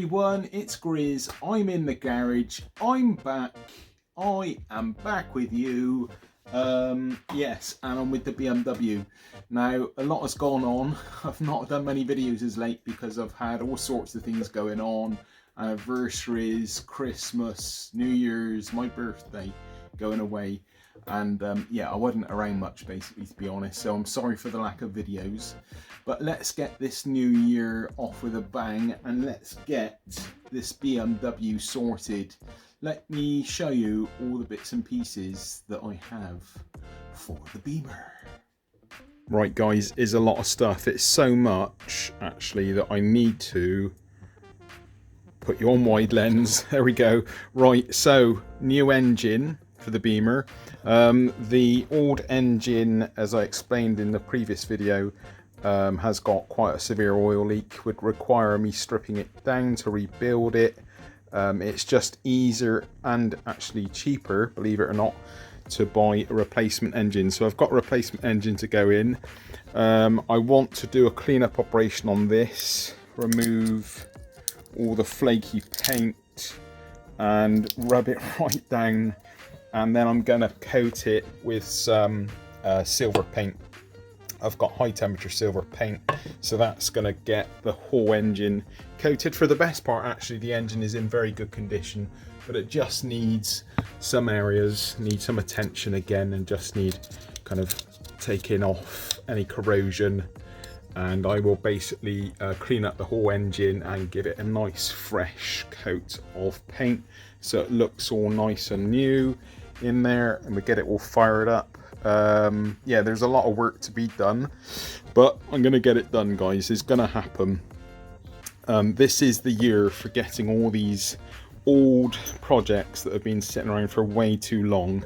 everyone, it's Grizz. I'm in the garage. I'm back. I am back with you. Yes, and I'm with the BMW. Now, a lot has gone on. I've not done many videos as late because I've had all sorts of things going on. Anniversaries, Christmas, New Year's, my birthday, going away. And yeah, I wasn't around much basically, to be honest, so I'm sorry for the lack of videos. But let's get this new year off with a bang and let's get this BMW sorted. Let me show you all the bits and pieces that I have for the Beamer. Right guys, is a lot of stuff. It's so much actually that I need to put you on wide lens. There we go. Right, so new engine for the Beamer. The old engine, as I explained in the previous video, has got quite a severe oil leak, would require me stripping it down to rebuild it. It's just easier and actually cheaper, believe it or not, to buy a replacement engine. So I've got a replacement engine to go in. I want to do a cleanup operation on this, remove all the flaky paint and rub it right down, and then I'm going to coat it with some silver paint. I've got high temperature silver paint, so that's going to get the whole engine coated. For the best part, actually, the engine is in very good condition, but it just needs some areas, need some attention again, and just need kind of taking off any corrosion. And I will basically clean up the whole engine and give it a nice fresh coat of paint so it looks all nice and new in there, and we get it all fired up. Yeah, there's a lot of work to be done, but I'm gonna get it done, guys. It's gonna happen. This is the year for getting all these old projects that have been sitting around for way too long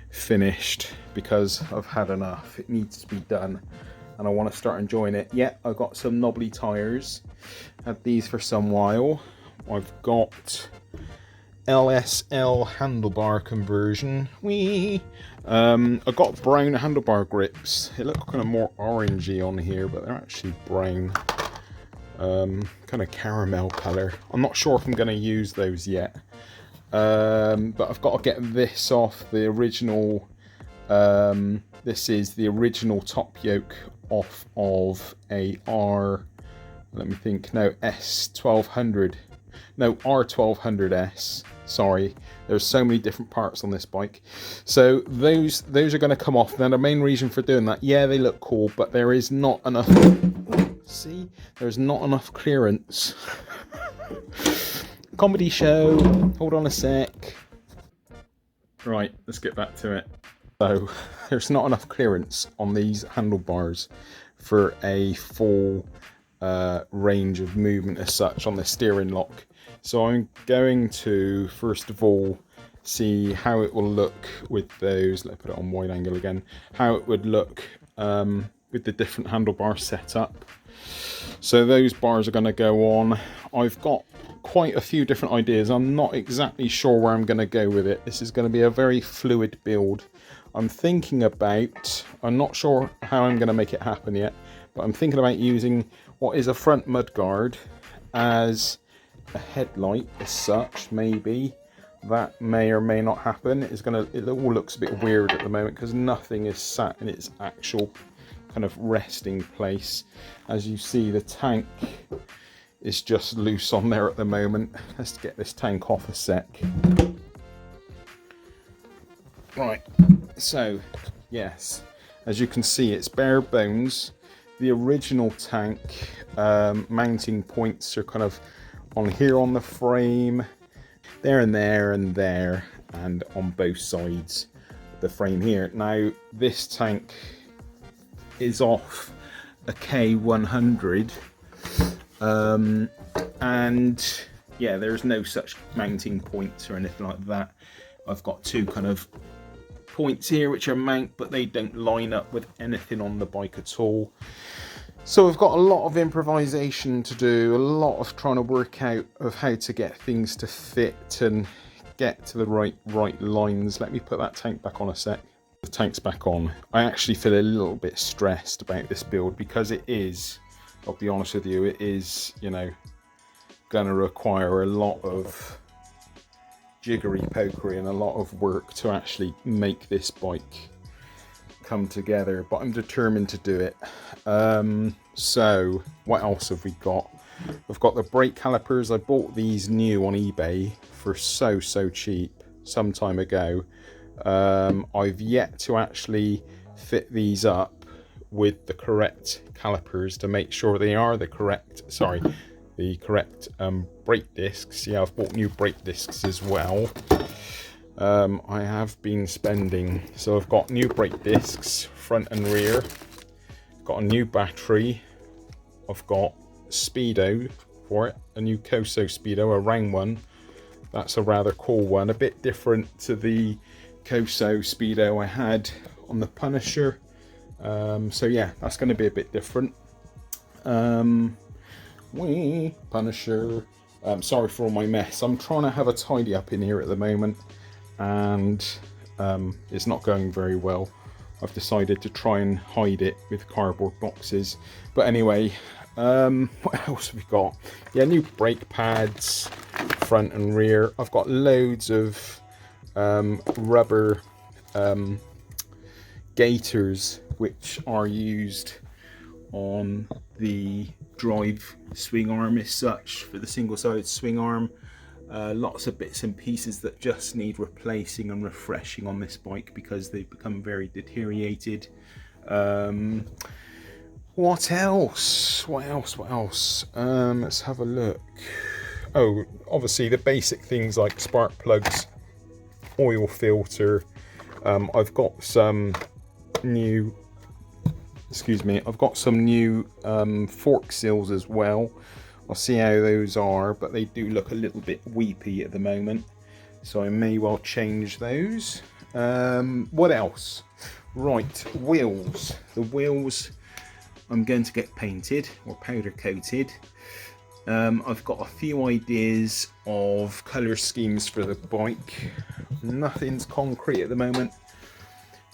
finished, because I've had enough. It needs to be done and I want to start enjoying it. Yeah, I've got some knobbly tires, had these for some while. I've got LSL handlebar conversion. Whee! I've got brown handlebar grips. They look kind of more orangey on here, but they're actually brown, kind of caramel color. I'm not sure if I'm going to use those yet, but I've got to get this off the original. This is the original top yoke off of a let me think, no, S1200, no, R1200S. Sorry, there's so many different parts on this bike. So those are going to come off. Now the main reason for doing that, yeah, they look cool, but there is not enough, see, there's not enough clearance. Comedy show, hold on a sec. Right, let's get back to it. So there's not enough clearance on these handlebars for a full range of movement as such on the steering lock. So I'm going to first of all see how it will look with those. Let's put it on wide angle again. How it would look with the different handlebar setup. So those bars are going to go on. I've got quite a few different ideas. I'm not exactly sure where I'm going to go with it. This is going to be a very fluid build. I'm thinking about, I'm not sure how I'm going to make it happen yet, but I'm thinking about using what is a front mudguard as a headlight as such. Maybe that may or may not happen. It all looks a bit weird at the moment because nothing is sat in its actual kind of resting place. As you see, the tank is just loose on there at the moment. Let's get this tank off a sec. Right, so yes, as you can see, it's bare bones. The original tank mounting points are kind of on here on the frame, there and there and there, and on both sides of the frame here. Now this tank is off a K100, and yeah, there's no such mounting points or anything like that. I've got two kind of points here which are mount, but they don't line up with anything on the bike at all. So we've got a lot of improvisation to do, a lot of trying to work out of how to get things to fit and get to the right lines. Let me put that tank back on a sec. The tank's back on. I actually feel a little bit stressed about this build because it is, I'll be honest with you, it is, you know, going to require a lot of jiggery pokery and a lot of work to actually make this bike come together, but I'm determined to do it. So what else have we got? I've got the brake calipers. I bought these new on eBay for so cheap some time ago. I've yet to actually fit these up with the correct calipers to make sure they are the correct brake discs. Yeah, I've bought new brake discs as well. I have been spending, so I've got new brake discs front and rear, got a new battery, I've got speedo for it, a new Koso speedo, a round one. That's a rather cool one, a bit different to the Koso speedo I had on the Punisher. So yeah, that's going to be a bit different. Punisher. Sorry for all my mess. I'm trying to have a tidy up in here at the moment, and it's not going very well. I've decided to try and hide it with cardboard boxes. But anyway, what else have we got? Yeah, new brake pads, front and rear. I've got loads of rubber gaiters which are used on the drive swing arm as such, for the single-sided swing arm. Lots of bits and pieces that just need replacing and refreshing on this bike because they've become very deteriorated. What else? Let's have a look. Oh, obviously the basic things like spark plugs, oil filter. I've got some new fork seals as well. I'll see how those are, but they do look a little bit weepy at the moment, so I may well change those. What else? Right, wheels. The wheels I'm going to get painted or powder coated. I've got a few ideas of colour schemes for the bike. Nothing's concrete at the moment,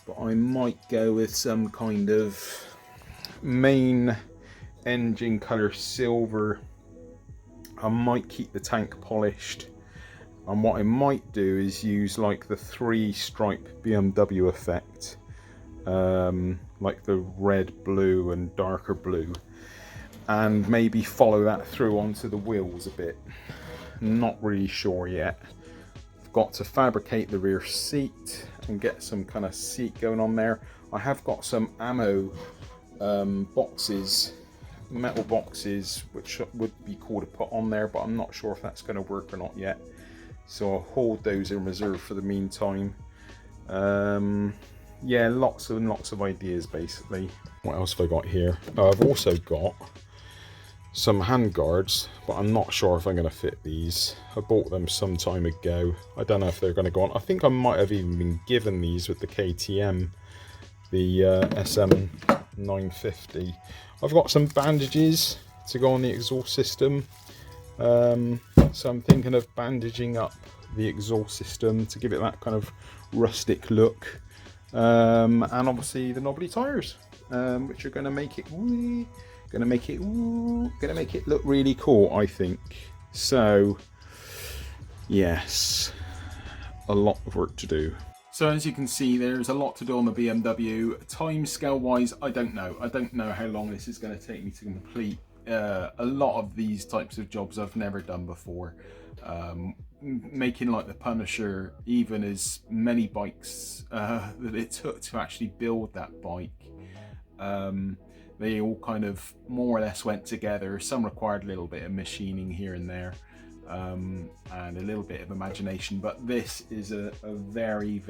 but I might go with some kind of main engine colour silver. I might keep the tank polished, and what I might do is use like the 3-stripe BMW effect, like the red, blue and darker blue, and maybe follow that through onto the wheels a bit. Not really sure yet. I've got to fabricate the rear seat and get some kind of seat going on there. I have got some ammo boxes, metal boxes, which would be cool to put on there, but I'm not sure if that's going to work or not yet, so I'll hold those in reserve for the meantime. Yeah, lots and lots of ideas basically. What else have I got here? I've also got some hand guards, but I'm not sure if I'm going to fit these. I bought them some time ago. I don't know if they're going to go on. I think I might have even been given these with the KTM, the SM950. I've got some bandages to go on the exhaust system, so I'm thinking of bandaging up the exhaust system to give it that kind of rustic look, and obviously the knobbly tires, which are going to make it look really cool, I think. So yes, a lot of work to do. So as you can see, there's a lot to do on the BMW. Time scale wise, I don't know how long this is going to take me to complete. A lot of these types of jobs I've never done before. Making like the Punisher, even as many bikes that it took to actually build that bike, they all kind of more or less went together. Some required a little bit of machining here and there, and a little bit of imagination, but this is a very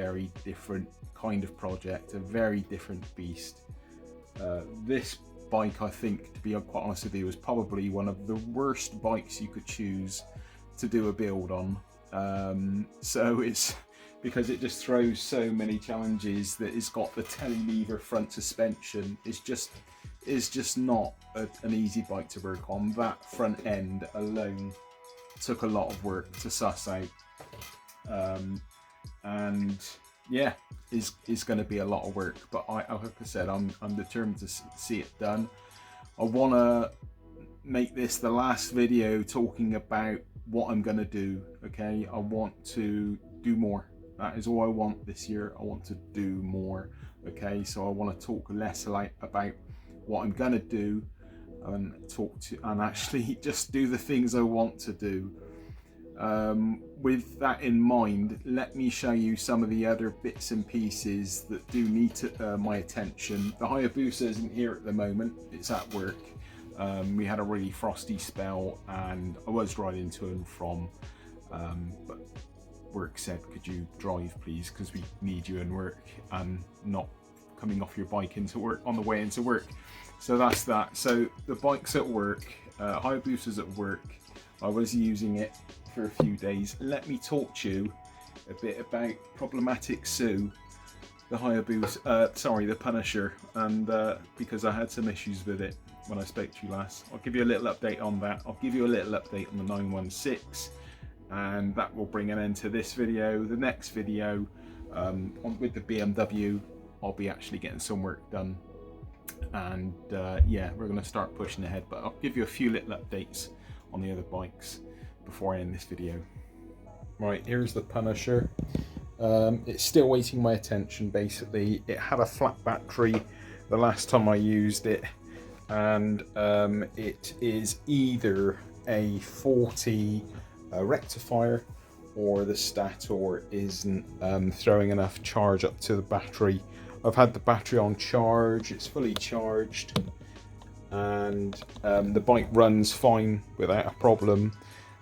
different kind of project, a very different beast. This bike, I think, to be quite honest with you, is probably one of the worst bikes you could choose to do a build on. So it's because it just throws so many challenges, that it's got the telelever front suspension. It's just not an easy bike to work on. That front end alone took a lot of work to suss out, and yeah, is going to be a lot of work, but like I said, I'm determined to see it done. I want to make this the last video talking about what I'm gonna do. Okay, I want to do more. That is all I want this year. I want to do more. Okay, so I want to talk less about what I'm gonna do and actually just do the things I want to do. With that in mind, let me show you some of the other bits and pieces that do need my attention. The Hayabusa isn't here at the moment, it's at work. We had a really frosty spell and I was riding to and from, but work said, could you drive please, because we need you in work and not coming off your bike into work on the way into work. So that's that. So the bike's at work, Hayabusa's at work. I was using it for a few days. Let me talk to you a bit about Problematic Sue, the Hayabusa, sorry, the Punisher, and because I had some issues with it when I spoke to you last. I'll give you a little update on that. I'll give you a little update on the 916, and that will bring an end to this video. The next video with the BMW, I'll be actually getting some work done, and yeah, we're going to start pushing ahead, but I'll give you a few little updates on the other bikes before I end this video. Right, here's the Punisher. It's still waiting my attention. Basically, it had a flat battery the last time I used it, and it is either a faulty rectifier or the stator isn't throwing enough charge up to the battery. I've had the battery on charge, it's fully charged, and the bike runs fine without a problem,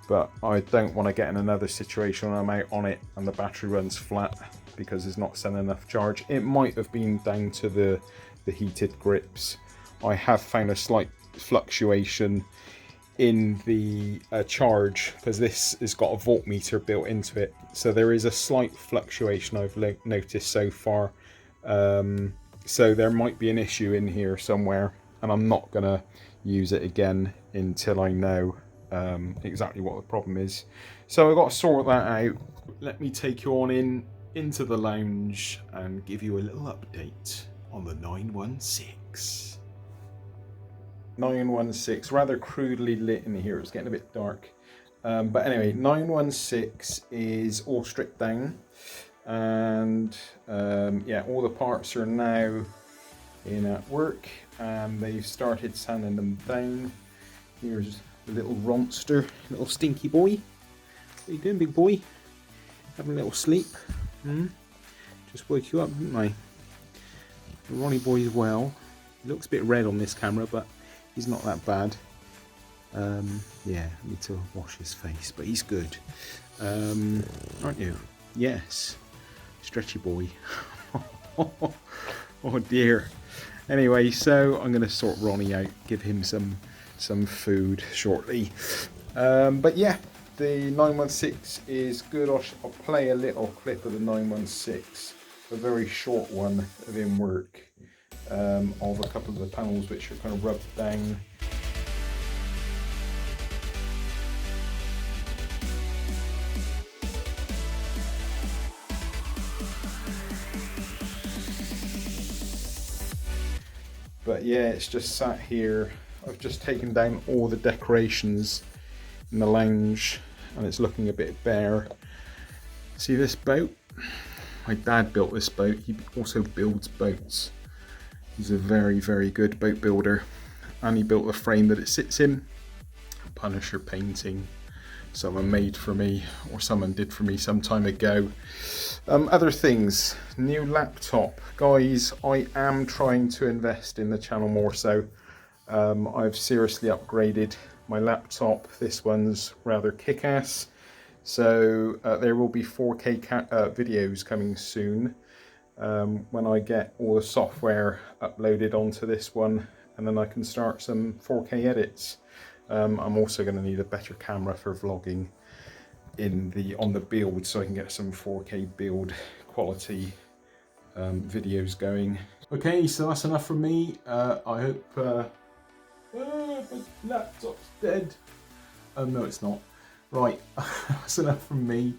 but I don't want to get in another situation when I'm out on it and the battery runs flat because it's not sending enough charge. It might have been down to the heated grips. I have found a slight fluctuation in the charge because this has got a voltmeter built into it, so there is a slight fluctuation I've noticed so far. So there might be an issue in here somewhere, and I'm not gonna use it again until I know exactly what the problem is. So I've got to sort that out. Let me take you on into the lounge and give you a little update on the 916. 916, rather crudely lit in here, it's getting a bit dark. But anyway, 916 is all stripped down, and yeah, all the parts are now in at work and they've started sanding them down. Here's a little ronster, little stinky boy. What are you doing, big boy? Having a little sleep? Just woke you up, didn't I? The Ronnie boy as well. He looks a bit red on this camera, but he's not that bad. Yeah, I need to wash his face, but he's good. Aren't you? Yes. Stretchy boy. Oh dear. Anyway, so I'm going to sort Ronnie out, give him some food shortly. But yeah, the 916 is good. I'll play a little clip of the 916, a very short one of in work, of a couple of the panels which are kind of rubbed down. But yeah, it's just sat here. I've just taken down all the decorations in the lounge and it's looking a bit bare. See this boat? My dad built this boat. He also builds boats. He's a very, very good boat builder. And he built the frame that it sits in. Punisher painting. Someone made for me, or someone did for me some time ago. Other things, new laptop. Guys, I am trying to invest in the channel more so. I've seriously upgraded my laptop. This one's rather kick-ass. So there will be 4K videos coming soon when I get all the software uploaded onto this one, and then I can start some 4K edits. I'm also going to need a better camera for vlogging on the build, so I can get some 4K build quality videos going. Okay, so that's enough from me. I hope my laptop's dead. No, it's not. Right, that's enough from me.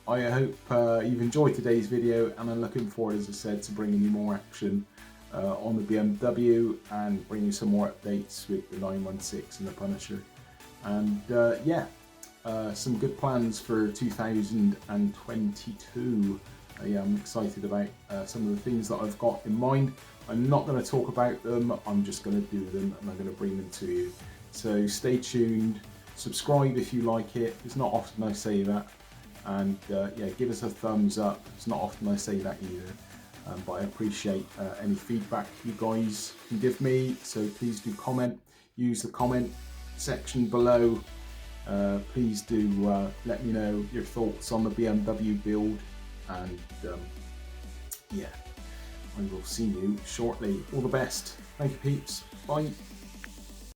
I hope you've enjoyed today's video, and I'm looking forward, as I said, to bringing you more action on the BMW, and bring you some more updates with the 916 and the Punisher. And yeah, some good plans for 2022. Yeah, I'm excited about some of the things that I've got in mind. I'm not going to talk about them, I'm just going to do them and I'm going to bring them to you. So stay tuned, subscribe if you like it, it's not often I say that, and yeah, give us a thumbs up, it's not often I say that either, but I appreciate any feedback you guys can give me, so please do comment, use the comment section below. Please do let me know your thoughts on the BMW build, and yeah, I will see you shortly. All the best. Thank you, peeps. Bye.